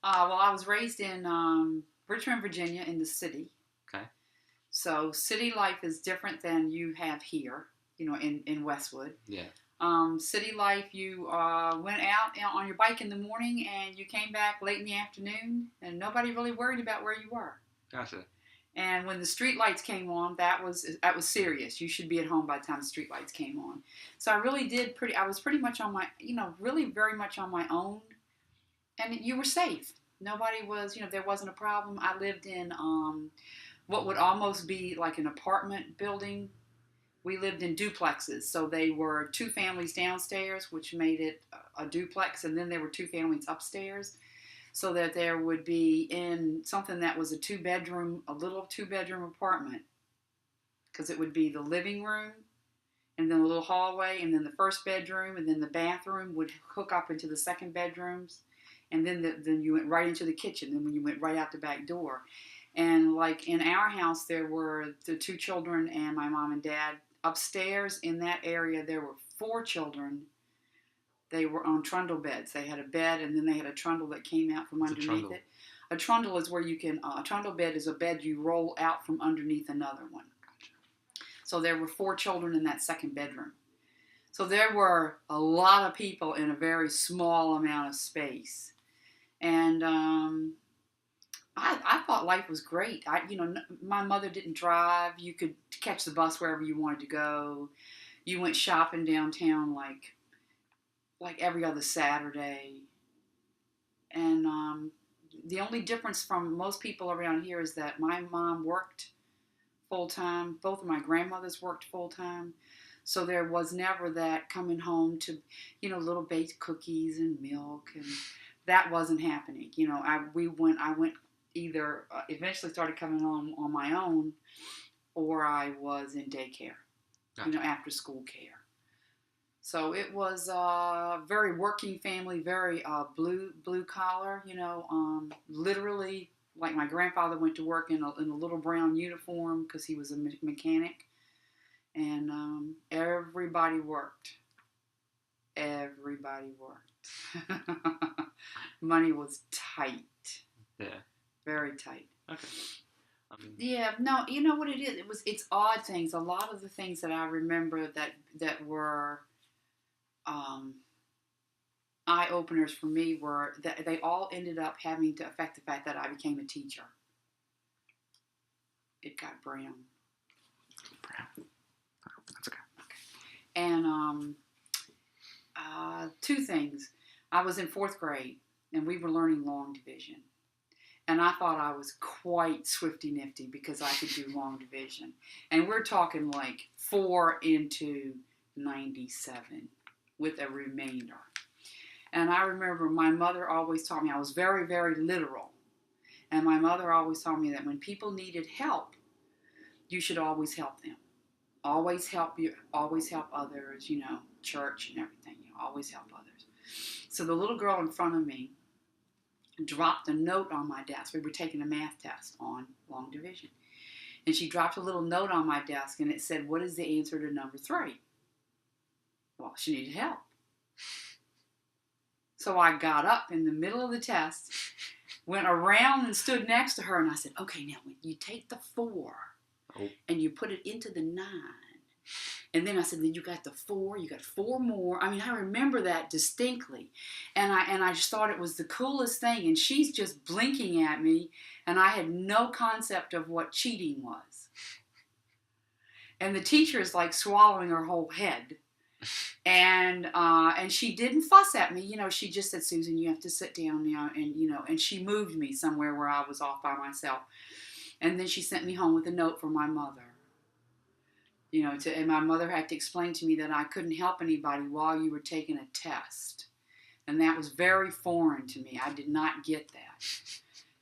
Well, I was raised in Richmond, Virginia, in the city. Okay. So city life is different than you have here, in Westwood. Yeah. City life, you went out on your bike in the morning and you came back late in the afternoon, and nobody really worried about where you were. Gotcha. And when the street lights came on, that was serious. You should be at home by the time the street lights came on. So I was pretty much on my, really very much on my own, and you were safe. Nobody was, there wasn't a problem. I lived in what would almost be like an apartment building. We lived in duplexes, so they were two families downstairs, which made it a duplex, and then there were two families upstairs, so that there would be in something that was a little two-bedroom apartment, because it would be the living room, and then a little hallway, and then the first bedroom, and then the bathroom would hook up into the second bedrooms, and then you went right into the kitchen, then when you went right out the back door. And like in our house, there were the two children and my mom and dad. Upstairs in that area, there were four children. They were on trundle beds. They had a bed, and then they had a trundle that came out from underneath it. A trundle is where you can, a trundle bed is a bed you roll out from underneath another one. Gotcha. So there were four children in that second bedroom. So there were a lot of people in a very small amount of space. And I thought life was great. My mother didn't drive. You could catch the bus wherever you wanted to go. You went shopping downtown like every other Saturday. And the only difference from most people around here is that my mom worked full time. Both of my grandmothers worked full time. So there was never that coming home to, little baked cookies and milk, and that wasn't happening. I went either eventually started coming home on my own, or I was in daycare, Gotcha. After school care. So it was a very working family, very blue collar, literally, like my grandfather went to work in a little brown uniform because he was a mechanic, and everybody worked. Everybody worked. Money was tight. Yeah. Very tight. Okay. Yeah, no, you know what it is? It's odd things. A lot of the things that I remember that were eye openers for me were that they all ended up having to affect the fact that I became a teacher. It got brown. Brown. Oh, that's okay. And two things. I was in fourth grade, and we were learning long division. And I thought I was quite swifty nifty because I could do long division. And we're talking like 4 into 97 with a remainder. And I remember my mother always taught me, I was very, very literal. And my mother always taught me that when people needed help, you should always help them. Always help others, church and everything. Always help others. So the little girl in front of me dropped a note on my desk. We were taking a math test on long division. And she dropped a little note on my desk, and it said, "What is the answer to number 3?" Well, she needed help. So I got up in the middle of the test, went around and stood next to her, and I said, "Okay, now you take the 4 and you put it into the 9. And then I said, then you got the 4, you got 4 more. I mean, I remember that distinctly. And I just thought it was the coolest thing. And she's just blinking at me, and I had no concept of what cheating was. And the teacher is like swallowing her whole head. And she didn't fuss at me. She just said, "Susan, you have to sit down now." And she moved me somewhere where I was off by myself. And then she sent me home with a note from my mother. And my mother had to explain to me that I couldn't help anybody while you were taking a test. And that was very foreign to me. I did not get that.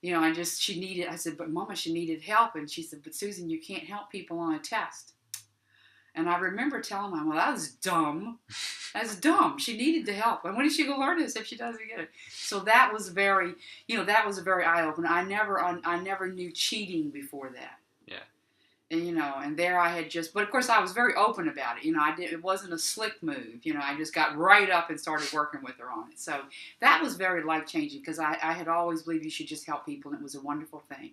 I said, "But Mama, she needed help." And she said, "But Susan, you can't help people on a test." And I remember telling my mom, "That was dumb. That's dumb. She needed the help. And when is she going to learn this if she doesn't get it?" So that was very eye-opener. I never knew cheating before that. Yeah. And, and there I had just, but of course I was very open about it. It wasn't a slick move. I just got right up and started working with her on it. So that was very life-changing because I had always believed you should just help people, and it was a wonderful thing.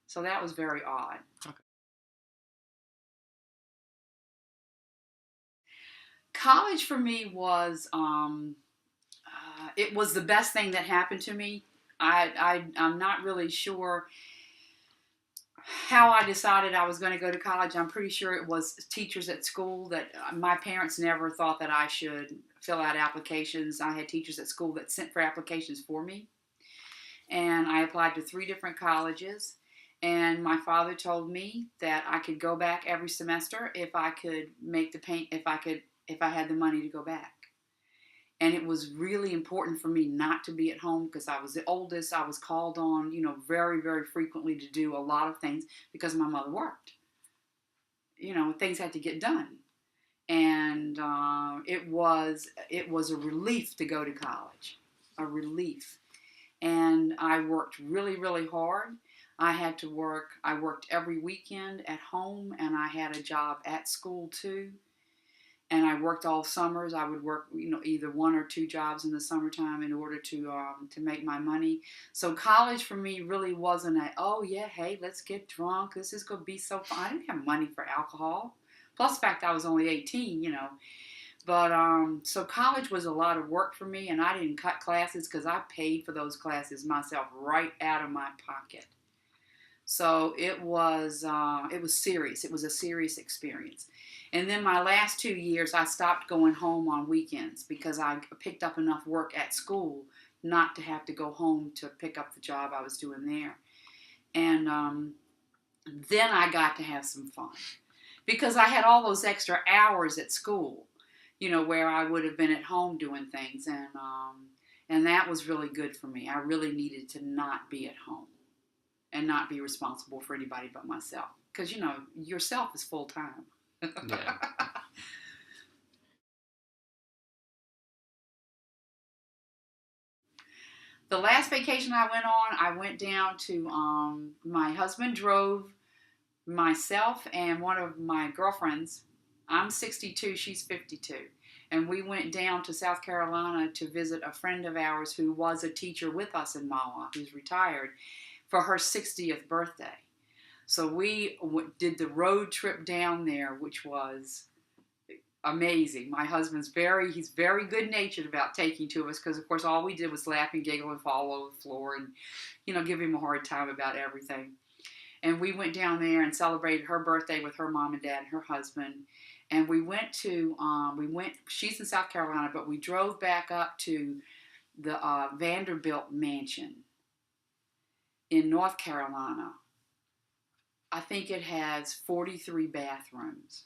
So that was very odd. Okay. College for me was, it was the best thing that happened to me. I'm not really sure how I decided I was going to go to college. I'm pretty sure it was teachers at school that my parents never thought that I should fill out applications. I had teachers at school that sent for applications for me. And I applied to 3 different colleges. And my father told me that I could go back every semester if I could make the pay, if I had the money to go back. And it was really important for me not to be at home because I was the oldest. I was called on, very, very frequently to do a lot of things because my mother worked. Things had to get done. And it was a relief to go to college, a relief. And I worked really, really hard. I worked every weekend at home, and I had a job at school too. And I worked all summers. I would work, either 1 or 2 jobs in the summertime in order to make my money. So college for me really wasn't hey, let's get drunk. This is going to be so fun. I didn't have money for alcohol. Plus the fact I was only 18, But so college was a lot of work for me, and I didn't cut classes because I paid for those classes myself right out of my pocket. So it was serious. It was a serious experience. And then my last 2 years, I stopped going home on weekends because I picked up enough work at school not to have to go home to pick up the job I was doing there. And then I got to have some fun because I had all those extra hours at school, where I would have been at home doing things. And that was really good for me. I really needed to not be at home and not be responsible for anybody but myself. Because, yourself is full time. Yeah. The last vacation I went on, I went down to, my husband drove myself and one of my girlfriends. I'm 62, she's 52. And we went down to South Carolina to visit a friend of ours who was a teacher with us in Mahwah, who's retired, for her 60th birthday. So we did the road trip down there, which was amazing. My husband's he's very good-natured about taking to us because, of course, all we did was laugh and giggle and fall over the floor and, give him a hard time about everything. And we went down there and celebrated her birthday with her mom and dad and her husband. And we went she's in South Carolina, but we drove back up to the Vanderbilt mansion in North Carolina. I think it has 43 bathrooms.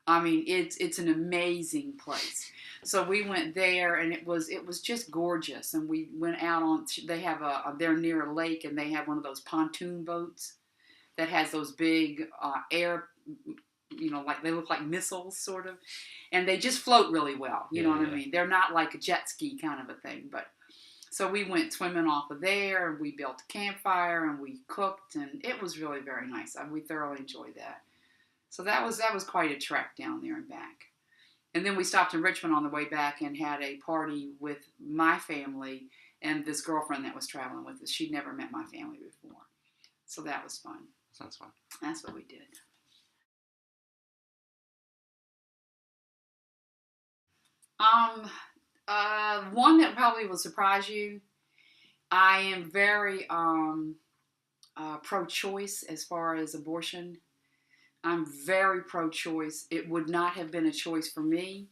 I mean, it's an amazing place. So we went there, and it was just gorgeous. And we went out on. They have they're near a lake, and they have one of those pontoon boats that has those big air, like they look like missiles, sort of, and they just float really well. You know what I mean? They're not like a jet ski kind of a thing, but. So we went swimming off of there, and we built a campfire, and we cooked, and it was really very nice. We thoroughly enjoyed that. So that was quite a trek down there and back. And then we stopped in Richmond on the way back and had a party with my family and this girlfriend that was traveling with us. She'd never met my family before. So that was fun. Sounds fun. That's what we did. One that probably will surprise you. I am very pro-choice as far as abortion. I'm very pro-choice. It would not have been a choice for me,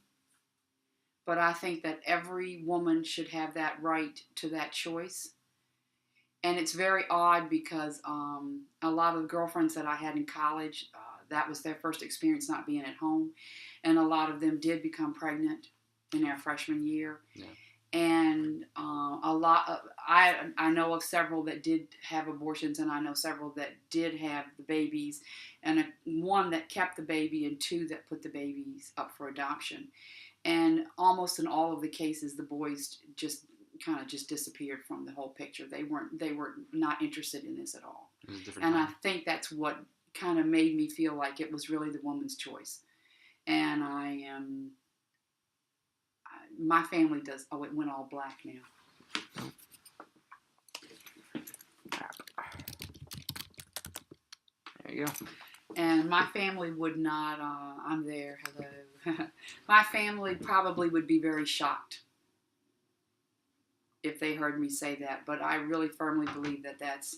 but I think that every woman should have that right to that choice. And it's very odd because a lot of the girlfriends that I had in college, that was their first experience not being at home, and a lot of them did become pregnant in their freshman year. Yeah. And I know of several that did have abortions, and I know several that did have the babies, and one that kept the baby, and 2 that put the babies up for adoption. And almost in all of the cases, the boys just disappeared from the whole picture. They were not interested in this at all. It was a different and time. I think that's what kind of made me feel like it was really the woman's choice. And my family does, oh, it went all black now. There you go. And my family would not, I'm there, hello. My family probably would be very shocked if they heard me say that. But I really firmly believe that that's,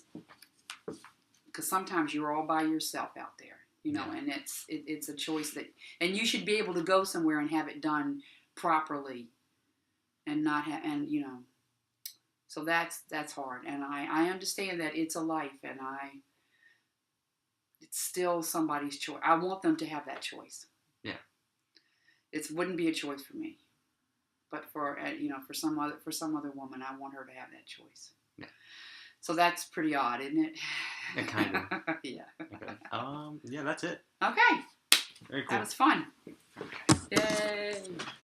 because sometimes you're all by yourself out there, you know, and it's a choice that, and you should be able to go somewhere and have it done properly and not have, and, you know, so that's hard. And I understand that it's a life, and it's still somebody's choice. I want them to have that choice. Yeah. It wouldn't be a choice for me, but for you know, for some other woman, I want her to have that choice. Yeah. So that's pretty odd, isn't it? It kind of. Yeah. Okay. Yeah, that's it. Okay. Very cool. That was fun. Okay. Yay.